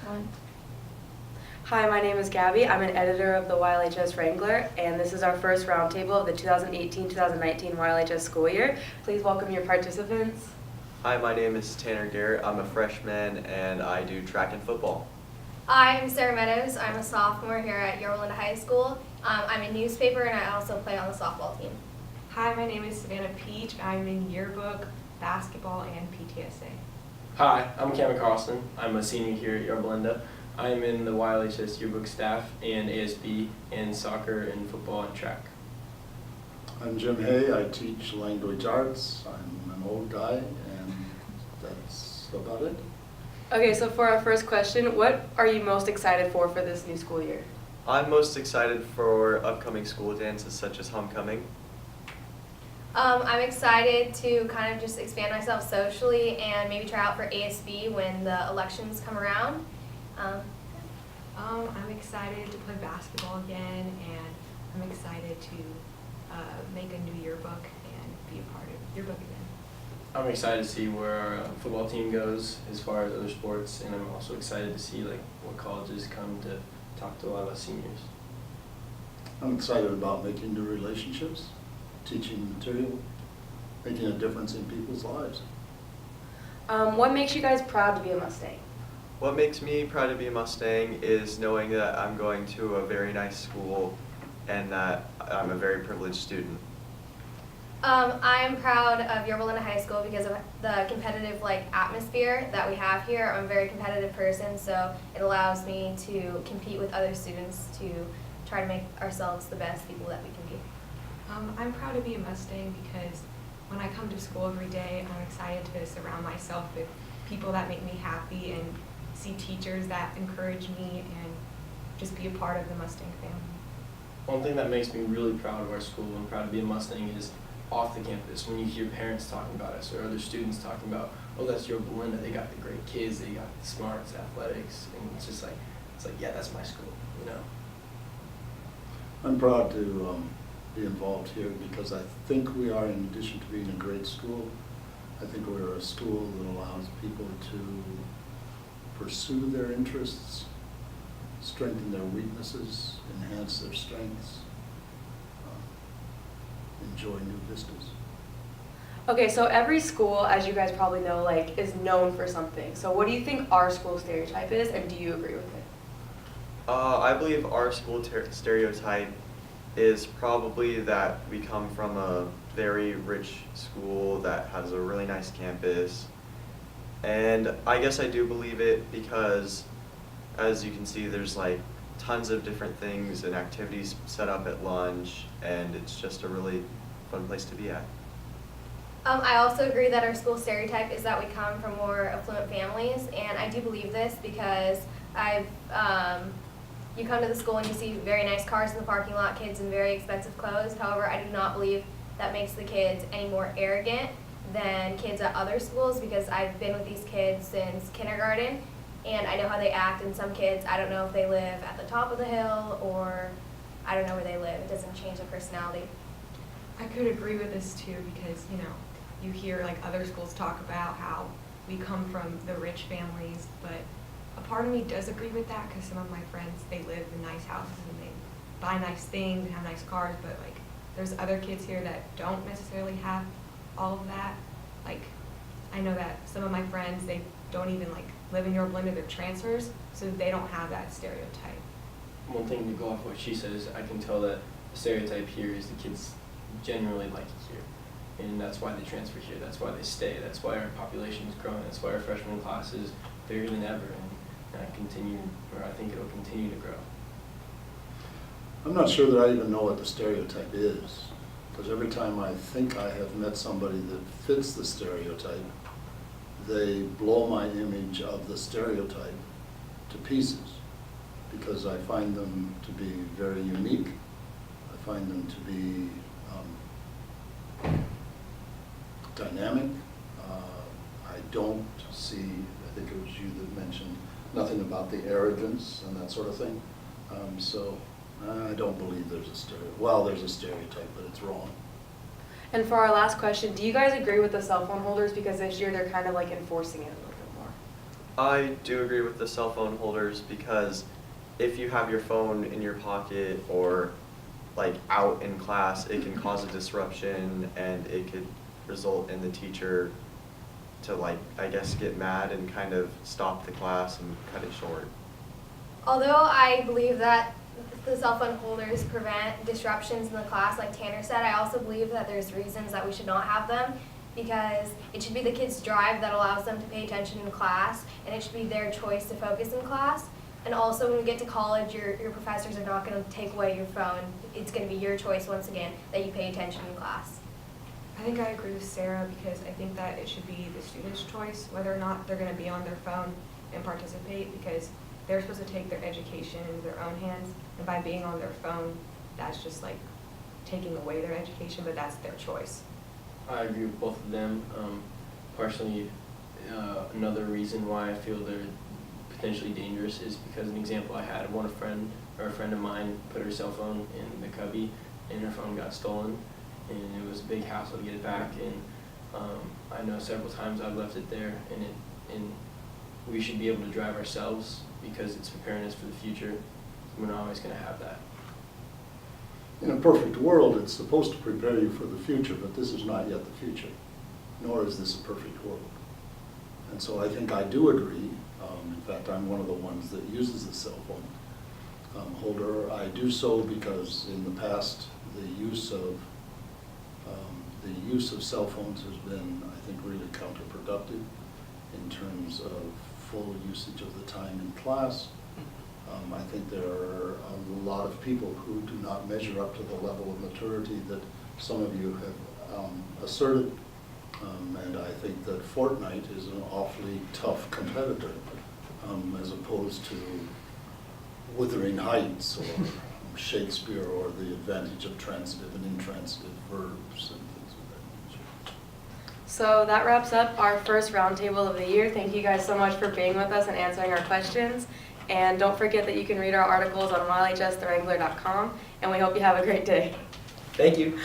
One. Hi, my name is Gabby. I'm an editor of the YLHS Wrangler, and this is our first roundtable of the 2018-2019 YLHS school year. Please welcome your participants. Hi, my name is Garrett. I'm a freshman and I do track and football. I'm Sarah Meadows. I'm a sophomore here at Yorba Linda High School. I'm in newspaper and I also play on the softball team. Hi, my name is Savannah Pietsch. I'm in yearbook, basketball, and PTSA. Hi, I'm Carlson. I'm a senior here at Yorba Linda. I'm in the YLHS yearbook staff and ASB and soccer and football and track. I'm Jim Hay. I teach language arts. I'm an old guy, and that's about it. Okay, so for our first question, what are you most excited for this new school year? I'm most excited for upcoming school dances such as homecoming. I'm excited to kind of just expand myself socially and maybe try out for ASB when the elections come around. I'm excited to play basketball again, and I'm excited to make a new yearbook and be a part of yearbook again. I'm excited to see where our football team goes as far as other sports, and I'm also excited to see what colleges come to talk to a lot of us seniors. I'm excited about making new relationships, teaching material, making a difference in people's lives. What makes you guys proud to be a Mustang? What makes me proud to be a Mustang is knowing that I'm going to a very nice school and that I'm a very privileged student. I'm proud of Yorba Linda High School because of the competitive atmosphere that we have here. I'm a very competitive person, so it allows me to compete with other students to try to make ourselves the best people that we can be. I'm proud to be a Mustang because when I come to school every day, I'm excited to surround myself with people that make me happy and see teachers that encourage me and just be a part of the Mustang family. One thing that makes me really proud of our school and proud to be a Mustang is off the campus when you hear parents talking about us or other students talking about, oh, that's Yorba Linda, they got the great kids, they got the smarts, athletics, and it's just yeah, that's my school, you know. I'm proud to be involved here because I think we are, in addition to being a great school, I think we're a school that allows people to pursue their interests, strengthen their weaknesses, enhance their strengths, enjoy new vistas. Okay, so every school, as you guys probably know, is known for something. So what do you think our school stereotype is, and do you agree with it? I believe our school stereotype is probably that we come from a very rich school that has a really nice campus. And I guess I do believe it because, as you can see, there's tons of different things and activities set up at lunch, and it's just a really fun place to be at. I also agree that our school stereotype is that we come from more affluent families, and I do believe this because you come to the school and you see very nice cars in the parking lot, kids in very expensive clothes. However, I do not believe that makes the kids any more arrogant than kids at other schools because I've been with these kids since kindergarten and I know how they act, and some kids, I don't know if they live at the top of the hill or I don't know where they live. It doesn't change their personality. I could agree with this too because, you hear other schools talk about how we come from the rich families, but a part of me does agree with that because some of my friends, they live in nice houses and they buy nice things and have nice cars, but there's other kids here that don't necessarily have all of that. I know that some of my friends, they don't even live in Yorba Linda, they're transfers, so they don't have that stereotype. One thing to go off what she says, I can tell that the stereotype here is the kids generally like it here. And that's why they transfer here, that's why they stay, that's why our population is growing, that's why our freshman class is bigger than ever, and I think it'll continue to grow. I'm not sure that I even know what the stereotype is, because every time I think I have met somebody that fits the stereotype, they blow my image of the stereotype to pieces, because I find them to be very unique. I find them to be dynamic. I don't see, I think it was you that mentioned nothing about the arrogance and that sort of thing. So I don't believe there's a stereotype. Well, there's a stereotype, but it's wrong. And for our last question, do you guys agree with the cell phone holders? Because this year they're kind of enforcing it a little bit more. I do agree with the cell phone holders because if you have your phone in your pocket or like out in class, it can cause a disruption and it could result in the teacher to like, I guess, get mad and kind of stop the class and cut it short. Although I believe that the cell phone holders prevent disruptions in the class, like Tanner said, I also believe that there's reasons that we should not have them, because it should be the kids' drive that allows them to pay attention in class, and it should be their choice to focus in class. And also when we get to college, your professors are not going to take away your phone. It's going to be your choice once again that you pay attention in class. I think I agree with Sarah because I think that it should be the student's choice whether or not they're going to be on their phone and participate, because they're supposed to take their education into their own hands, and by being on their phone, that's just like taking away their education, but that's their choice. I agree with both of them. Partially, another reason why I feel they're potentially dangerous is because an example I had, a friend of mine put her cell phone in the cubby and her phone got stolen, and it was a big hassle to get it back. And I know several times I've left it there, and we should be able to drive ourselves because it's preparing us for the future. We're not always going to have that. In a perfect world, it's supposed to prepare you for the future, but this is not yet the future, nor is this a perfect world. And so I think I do agree. In fact, I'm one of the ones that uses the cell phone holder. I do so because in the past, the use of cell phones has been, I think, really counterproductive in terms of full usage of the time in class. I think there are a lot of people who do not measure up to the level of maturity that some of you have asserted. And I think that Fortnite is an awfully tough competitor as opposed to Wuthering Heights or Shakespeare or the advantage of transitive and intransitive verbs and things of that nature. So that wraps up our first roundtable of the year. Thank you guys so much for being with us and answering our questions. And don't forget that you can read our articles on YLHSTheWrangler.com, and we hope you have a great day. Thank you.